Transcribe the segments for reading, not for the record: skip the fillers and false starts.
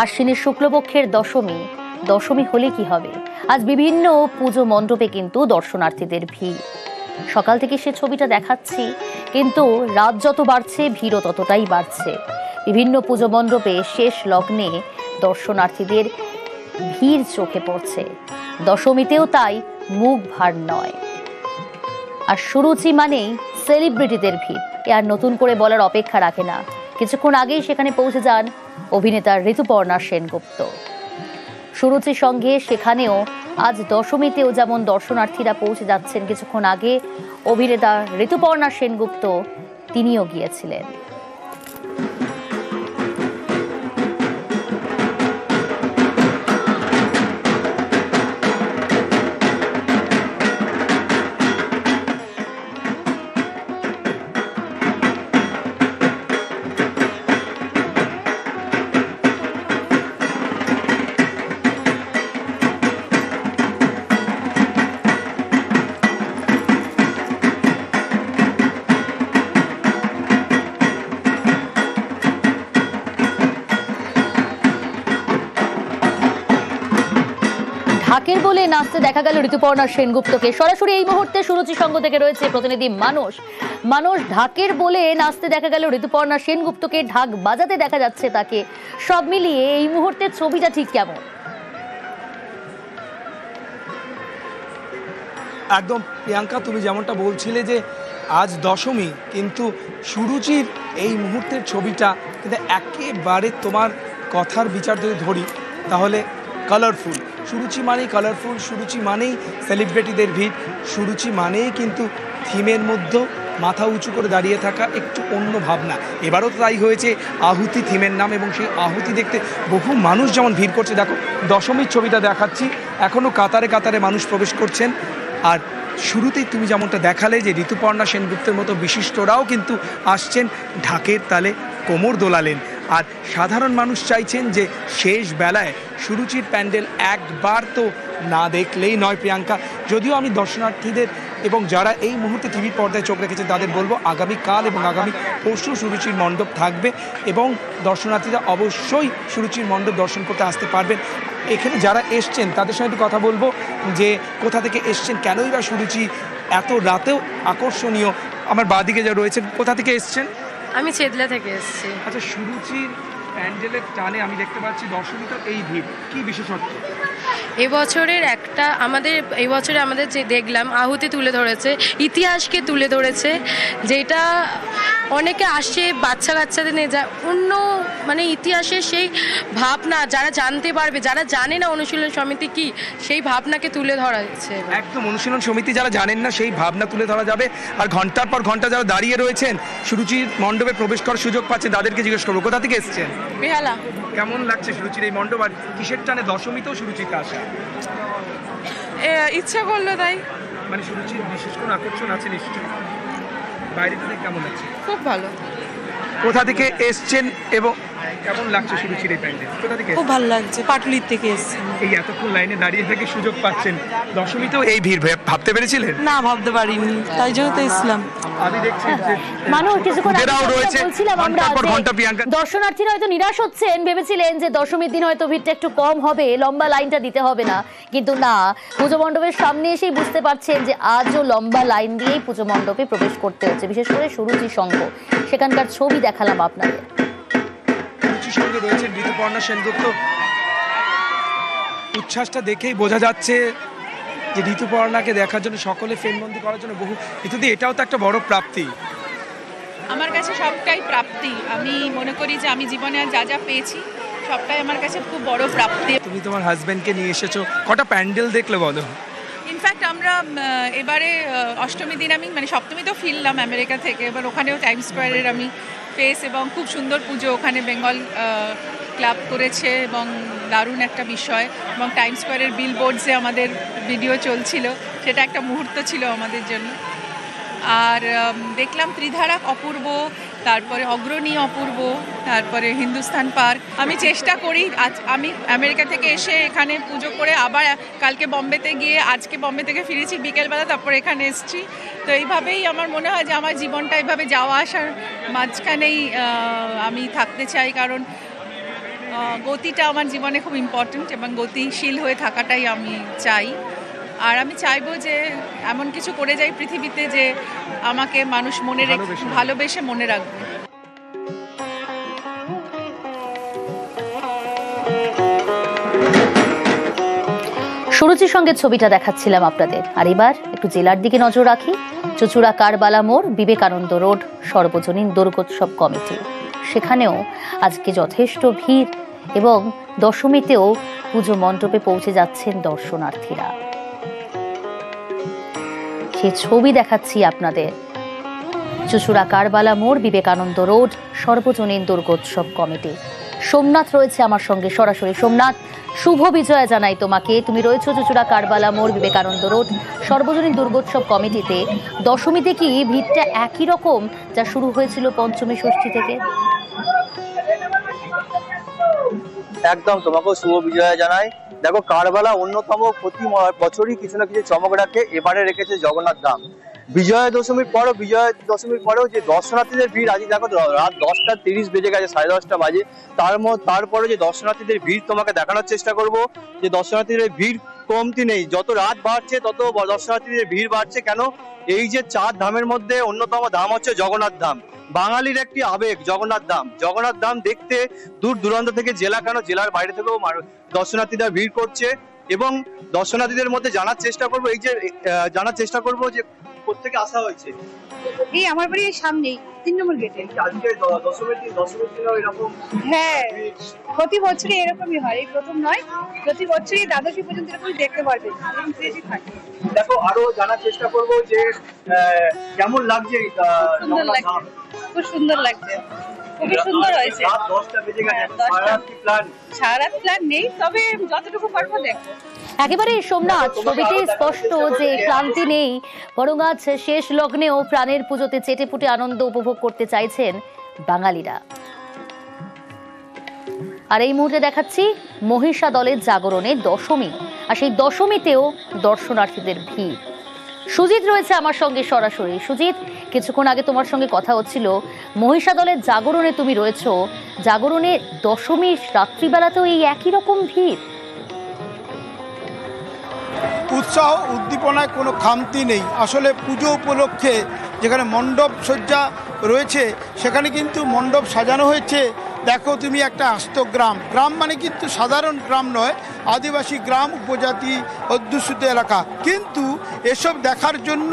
আশ্বিনের শুক্লপক্ষের দশমী। দশমী হলে কি হবে? আজ বিভিন্ন পুজো মণ্ডপে কিন্তু দর্শনার্থীদের ভিড়। সকাল থেকে সে ছবিটা দেখাচ্ছি, কিন্তু রাত যত বাড়ছে ভিড়ও ততটাই বাড়ছে। বিভিন্ন পুজো মণ্ডপে শেষ লগ্নে দর্শনার্থীদের ভিড় চোখে পড়ছে। দশমীতেও তাই মুখ ভার নয়। আর সুরুচি মানেই সেলিব্রিটিদের ভিড়, এ আর নতুন করে বলার অপেক্ষা রাখে না। কিছুক্ষণ আগেই সেখানে পৌঁছে যান অভিনেতা ঋতুপর্ণা সেনগুপ্ত। সুরুচির সঙ্গে সেখানেও আজ দশমীতেও যেমন দর্শনার্থীরা পৌঁছে যাচ্ছেন, কিছুক্ষণ আগে অভিনেতা ঋতুপর্ণা সেনগুপ্ত তিনিও গিয়েছিলেন। ঢাকের বলে নাচতে দেখা গেল ঋতুপর্ণা সেনগুপ্তকে। সরাসরি এই মুহূর্তে সুরুচি সঙ্গ থেকে রয়েছে প্রতিনিধি মানস। মানস, ঢাকের বলে নাচতে দেখা গেল ঋতুপর্ণা সেনগুপ্তকে, ঢাক বাজাতে দেখা যাচ্ছে তাকে। সব মিলিয়ে এই মুহূর্তে ছবিটা ঠিক কেমন? একদম প্রিয়াঙ্কা, তুমি যেমনটা বলছিলে যে আজ দশমী, কিন্তু সুরুচির এই মুহূর্তের ছবিটা কিন্তু একেবারে তোমার কথার বিচার যদি ধরি তাহলে কালারফুল। সুরুচি মানেই কালারফুল, সুরুচি মানেই সেলিব্রিটিদের ভিড়, সুরুচি মানেই কিন্তু থিমের মধ্যে মাথা উঁচু করে দাঁড়িয়ে থাকা, একটু অন্য ভাবনা। এবারও তো তাই হয়েছে, আহুতি থিমের নাম, এবং সেই আহুতি দেখতে বহু মানুষ যেমন ভিড় করছে। দেখো দশমীর ছবিটা দেখাচ্ছি, এখনও কাতারে কাতারে মানুষ প্রবেশ করছেন। আর শুরুতেই তুমি যেমনটা দেখালে যে ঋতুপর্ণা সেনগুপ্তের মতো বিশিষ্টরাও কিন্তু আসছেন, ঢাকের তালে কোমর দোলালেন। আর সাধারণ মানুষ চাইছেন যে শেষ বেলায় সুরুচির প্যান্ডেল একবার তো না দেখলেই নয় প্রিয়াঙ্কা। যদিও আমি দর্শনার্থীদের এবং যারা এই মুহূর্তে টিভির পর্দায় চোখ রেখেছেন তাদের বলবো, আগামীকাল এবং আগামী পরশু সুরুচির মণ্ডপ থাকবে এবং দর্শনার্থীরা অবশ্যই সুরুচির মণ্ডপ দর্শন করতে আসতে পারবেন। এখানে যারা এসছেন তাদের সঙ্গে একটু কথা বলবো যে কোথা থেকে এসছেন, কেনই বা সুরুচি এত রাতেও আকর্ষণীয়। আমার বাঁদিকে যা রয়েছেন, কোথা থেকে এসছেন? আমি চেতলা থেকে এসেছি। আচ্ছা, সুরুচির প্যান্ডেলের টানে আমি দেখতে পাচ্ছি দশমী তো এই ভিড়, কি বিশেষত্ব? এবছরে আমাদের যে দেখলাম আহুতি তুলে ধরেছে, ইতিহাসকে তুলে ধরেছে, যেটা অনেকে আসছে বাচ্চা কাচ্চাদের নিয়ে যা অন্য মানে ইতিহাসের সেই ভাবনা যারা জানতে পারবে, যারা জানে না অনুশীলন সমিতি কি, সেই ভাবনাকে তুলে ধরা হচ্ছে। একদম, অনুশীলন সমিতি যারা জানেন না সেই ভাবনা তুলে ধরা যাবে। আর ঘন্টার পর ঘন্টা যারা দাঁড়িয়ে রয়েছেন সুরুচির মণ্ডপে প্রবেশ করার সুযোগ পাচ্ছেন, তাদেরকে জিজ্ঞেস করবো কোথা থেকে এসছেন? বেহালা। কেমন লাগছে সুরুচির এই মণ্ডপ, আর কিসের টানে দশমীতেও সুরুচিতে আসা? ইচ্ছা করলো তাই। মানে সুরুচির বিশেষ কোনো আকর্ষণ আছে নিশ্চয়ই, বাইরে থেকে কেমন লাগছে? খুব ভালো। কোথা থেকে এসছেন এবং কেমন লাগছে সুরুচির এই প্যান্ডেল? কোথা থেকে? খুব ভালো লাগছে, পাটুলির থেকে এসেছি। এই এতক্ষণ লাইনে দাঁড়িয়ে থেকে সুযোগ পাচ্ছেন, দশমীতেও এই ভিড় ভাবতে পেরেছিলেন? না, ভাবতে পারিনি, তাই জন্য তো ইসলাম। আমি দেখছি যে মানুষ কিছুক্ষণ আগে এরাও রয়েছে, বলছিলাম আমরা ঘন্টার পর যে ঘন্টা প্রিয়াঙ্কা। দর্শনার্থীরা হয়তো নিরাশ হচ্ছেন, ভেবেছিলেন যে দশমীর দিন হয়তো ভিড়টা একটু কম হবে, লম্বা লাইনটা দিতে হবে না, কিন্তু না, পুজো মণ্ডপের সামনে এসেই বুঝতে পারছেন যে আজও লম্বা লাইন দিয়েই পুজো মণ্ডপে প্রবেশ করতে হচ্ছে। বিশেষ করে সুরুচি সংঘ, সেখানকার ছবি দেখালাম আপনাদের। সুরুচির সঙ্গে রয়েছেন ঋতুপর্ণা সেনগুপ্ত। উচ্ছ্বাসটা দেখেই বোঝা যাচ্ছে যে ঋতুপর্ণাকে দেখার জন্য সকলে ফ্রেমবন্দি করার জন্য বহু, ইত্যাদি। এটাও তো একটা বড় প্রাপ্তি। আমার কাছে সবটাই প্রাপ্তি। আমি মনে করি যে আমি জীবনে যা যা পেয়েছি সবটাই আমার কাছে খুব বড় প্রাপ্তি। তুমি তোমার হাজব্যান্ডকে নিয়ে এসেছো, কটা প্যান্ডেল দেখলে বলো? ইনফ্যাক্ট আমরা এবারে অষ্টমী দিন আমি মানে সপ্তমী তো ফিরলাম আমেরিকা থেকে, এবার ওখানেও টাইম স্কোয়ারের আমি ফেস, এবং খুব সুন্দর পুজো ওখানে বেঙ্গল ক্লাব করেছে এবং দারুণ একটা বিষয়। এবং টাইম স্কোয়ারের বিলবোর্ডসে আমাদের ভিডিও চলছিল, সেটা একটা মুহূর্ত ছিল আমাদের জন্য। আর দেখলাম ত্রিধারা অপূর্ব, তারপরে অগ্রণী অপূর্ব, তারপরে হিন্দুস্তান পার্ক। আমি চেষ্টা করি, আজ আমি আমেরিকা থেকে এসে এখানে পুজো করে আবার কালকে বম্বেতে গিয়ে, আজকে বম্বে থেকে ফিরেছি বিকেলবেলা, তারপর এখানে এসেছি। তো এইভাবেই আমার মনে হয় যে আমার জীবনটা এইভাবে যাওয়া আসার মাঝখানেই আমি থাকতে চাই, কারণ গতিটা আমার জীবনে খুব ইম্পর্ট্যান্ট এবং গতিশীল হয়ে থাকাটাই আমি চাই। আর আমি চাইবো যে এমন কিছু করে যাই পৃথিবীতে যে আমাকে মানুষ ভালোবেসে মনে রাখবে। সুরুচির সঙ্গে ছবিটা দেখাচ্ছিলাম আপনাদের। আর এবার একটু জেলার দিকে নজর রাখি। চুচুড়া কারবালা মোড়, বিবেকানন্দ রোড সর্বজনীন দুর্গোৎসব কমিটি, সেখানেও আজকে যথেষ্ট ভিড় এবং দশমীতেও পুজো মণ্ডপে পৌঁছে যাচ্ছেন দর্শনার্থীরা। সে ছবি দেখাচ্ছি আপনাদের। চুচুড়া কারবালা মোড়, বিবেকানন্দ রোড সর্বজনীন দুর্গোৎসব কমিটি। সোমনাথ রয়েছে আমার সঙ্গে সরাসরি। সোমনাথ, শুভ বিজয়া জানাই তোমাকে। তুমি রয়েছো চুচুড়া কারবালা মোড়, বিবেকানন্দ রোড সর্বজনীন দুর্গোৎসব কমিটিতে। দশমীতে কি ভিড়টা একই রকম যা শুরু হয়েছিল পঞ্চমী ষষ্ঠী থেকে? একদম, তোমাকেও শুভ বিজয়া জানাই। দেখো, কারবালা অন্যতম প্রতি বছরই কিছু না কিছু চমক রাখে। এবারে রেখেছে জগন্নাথ ধাম। বিজয়া দশমীর পরেও যে দর্শনার্থীদের ভিড়, আজ দেখো রাত 10:30 বেজে গেছে, 10:30 বাজে। তারপরে যে দর্শনার্থীদের ভিড় তোমাকে দেখানোর চেষ্টা করব যে দর্শনার্থীদের ভিড় কমতি নেই। যত রাত বাড়ছে তত দর্শনার্থীদের ভিড় বাড়ছে। কেন? এই যে 4 ধামের মধ্যে অন্যতম ধাম হচ্ছে জগন্নাথ ধাম। বাঙালির একটি আবেগ জগন্নাথ ধাম। জগন্নাথ ধাম দেখতে দূর দূরান্ত থেকে জেলার বাইরে থেকেও দর্শনার্থীরা ভিড় করছে। এবং দর্শনার্থীদের মধ্যে জানার চেষ্টা করবো যে কোত্থেকে আসা হয়েছে। এই আমার বাড়ির সামনেই 3 নম্বর গেটে। আজকে দশমীর দিন এরকম? হ্যাঁ, প্রতি বছরই এরকমই হয়, এই প্রথম নয়। প্রতি বছরই দ্বাদশী পর্যন্ত এরকম দেখতে পারবেন, থাকে। দেখো, আরো জানার চেষ্টা করবো যে কেমন লাগছে। সুন্দর লাগছে, খুব সুন্দর লাগছে, খুবই সুন্দর হয়েছে। রাত 10টা বেজে গেছে, সারা রাত প্ল্যান নেই, তবে যতটুকু পারবো দেখবো। একেবারে সোমনাথ, ছবিতে স্পষ্ট যে ক্লান্তি নেই, বরং আজ শেষ লগ্নেও প্রাণের পুজোতে চেটেপুটে আনন্দ উপভোগ করতে চাইছেন বাঙালিরা। আর এই মুহূর্তে দেখাচ্ছি মহিষা দলের জাগরণের দশমী, আর সেই দশমীতেও দর্শনার্থীদের ভিড়। সুজিত রয়েছে আমার সঙ্গে সরাসরি। সুজিত, কিছুক্ষণ আগে তোমার সঙ্গে কথা হচ্ছিল, মহিষা দলের জাগরণে তুমি রয়েছো, জাগরণে দশমীর রাত্রিবেলাতেও এই একই রকম ভিড়? উৎসাহ উদ্দীপনায় কোনো খামতি নেই। আসলে পুজো উপলক্ষে যেখানে মণ্ডপ সজ্জা রয়েছে, সেখানে কিন্তু মণ্ডপ সাজানো হয়েছে। দেখো তুমি, একটা আস্ত গ্রাম মানে কিন্তু সাধারণ গ্রাম নয়, আদিবাসী গ্রাম, উপজাতি অধ্যুষিত এলাকা। কিন্তু এসব দেখার জন্য,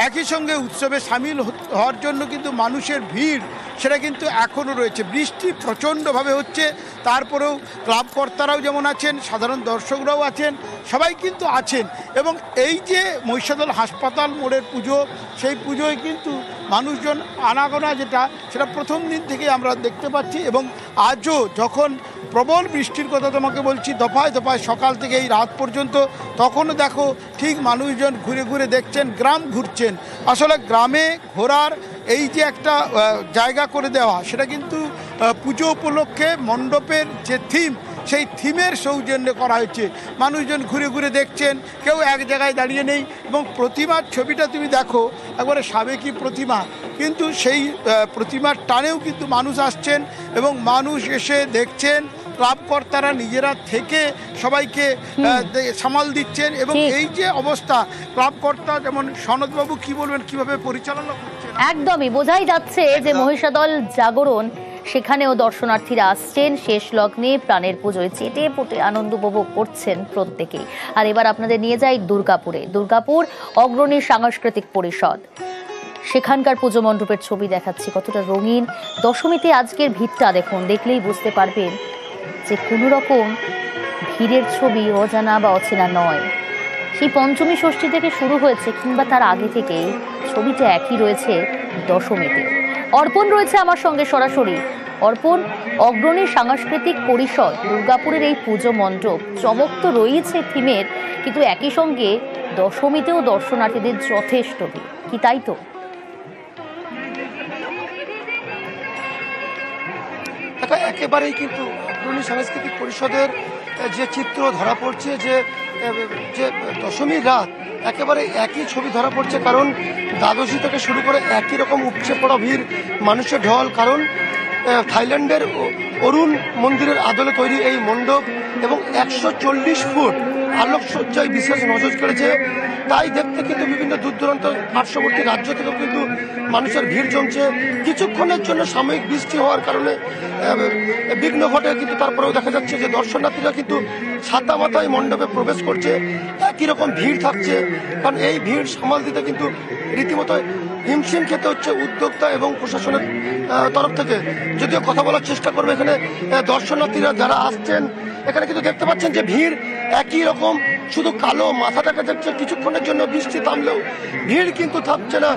একই সঙ্গে উৎসবে সামিল হওয়ার জন্য কিন্তু মানুষের ভিড় সেটা কিন্তু এখনও রয়েছে। বৃষ্টি প্রচণ্ডভাবে হচ্ছে, তারপরেও ক্লাবকর্তারাও যেমন আছেন, সাধারণ দর্শকরাও আছেন, সবাই কিন্তু আছেন। এবং এই যে মহিষাদল হাসপাতাল মোড়ের পুজো, সেই পুজোয় কিন্তু মানুষজন আনাগোনা সেটা প্রথম দিন থেকে আমরা দেখতে পাচ্ছি। এবং আজও যখন প্রবল বৃষ্টির কথা তোমাকে বলছি, দফায় দফায় সকাল থেকে এই রাত পর্যন্ত, তখনও দেখো ঠিক মানুষজন ঘুরে ঘুরে দেখছেন, গ্রাম ঘুরছেন। আসলে গ্রামে ঘোরার এই যে একটা জায়গা করে দেওয়া, সেটা কিন্তু পুজো উপলক্ষে মণ্ডপের যে থিম, সেই থিমের সৌজন্যে করা হয়েছে। মানুষজন ঘুরে ঘুরে দেখছেন, কেউ এক জায়গায় দাঁড়িয়ে নেই। এবং প্রতিমার ছবিটা তুমি দেখো, একবারে সাবেকি প্রতিমা, কিন্তু সেই প্রতিমার টানেও কিন্তু মানুষ আসছেন এবং মানুষ এসে দেখছেন। ক্লাবকর্তারা নিজেরা থেকে সবাইকে সামাল দিচ্ছেন। এবং এই যে অবস্থা, ক্লাবকর্তা যেমন সনদবাবু কি বলবেন, কিভাবে পরিচালনা করছেন? একদমই বোঝাই যাচ্ছে যে মহিষাদল জাগরণ, সেখানেও দর্শনার্থীরা আসছেন শেষ লগ্নে প্রাণের পুজোয় চেটে পুটে আনন্দ উপভোগ করছেন প্রত্যেকেই। আর এবার আপনাদের নিয়ে যাই দুর্গাপুরে। দুর্গাপুর অগ্রণী সাংস্কৃতিক পরিষদ, সেখানকার পুজো মণ্ডপের ছবি দেখাচ্ছি, কতটা রঙিন। দশমীতে আজকের ভিড়টা দেখুন, দেখলেই বুঝতে পারবেন যে কোনো রকম ভিড়ের ছবি অজানা বা অচেনা নয়। সেই পঞ্চমী ষষ্ঠী থেকে শুরু হয়েছে কিংবা তার আগে থেকেই ছবিটা একই রয়েছে দশমীতে। অর্পণ রয়েছে আমার সঙ্গে সরাসরি। অর্পণ, অগ্রণী সাংস্কৃতিক পরিষদ দুর্গাপুরের এই পুজো মণ্ডপ, চমক তো রয়েছে থিমের, কিন্তু একই সঙ্গে দশমীতেও দর্শনার্থীদের যথেষ্ট ভিড়, কি তাই তো? একেবারেই কিন্তু অগ্রণী সাংস্কৃতিক পরিষদের যে চিত্র ধরা পড়ছে, যে দশমীর রাত একেবারে একই ছবি ধরা পড়ছে। কারণ দ্বাদশী থেকে শুরু করে একই রকম উপচে পড়া ভিড়, মানুষের ঢল। কারণ থাইল্যান্ডের অরুণ মন্দিরের আদলে তৈরি এই মণ্ডপ এবং 140 ফুট আলোকসজ্জায় বিশেষ নজর কেড়েছে। তাই দেখতে কিন্তু বিভিন্ন দূর দূরান্ত পার্শ্ববর্তী রাজ্য থেকেও কিন্তু মানুষের ভিড় জমছে। কিছুক্ষণের জন্য সাময়িক বৃষ্টি হওয়ার কারণে বিঘ্ন ঘটে, কিন্তু তারপরেও দেখা যাচ্ছে যে দর্শনার্থীরা কিন্তু ছাতা মাথায় মণ্ডপে প্রবেশ করছে। একই রকম ভিড় থাকছে, কারণ এই ভিড় সামাল দিতে কিন্তু রীতিমতো হিমশিম খেতে হচ্ছে উদ্যোক্তা এবং প্রশাসনের তরফ থেকে। যদিও কথা বলার চেষ্টা করবে এখানে দর্শনার্থীরা যারা আসছেন, এখানে কিন্তু দেখতে পাচ্ছেন যে ভিড় একই রকম, শুধু কালো মাথা দেখা যাচ্ছে। কিছুক্ষণের জন্য বৃষ্টি থামলেও ভিড় কিন্তু থামছে না।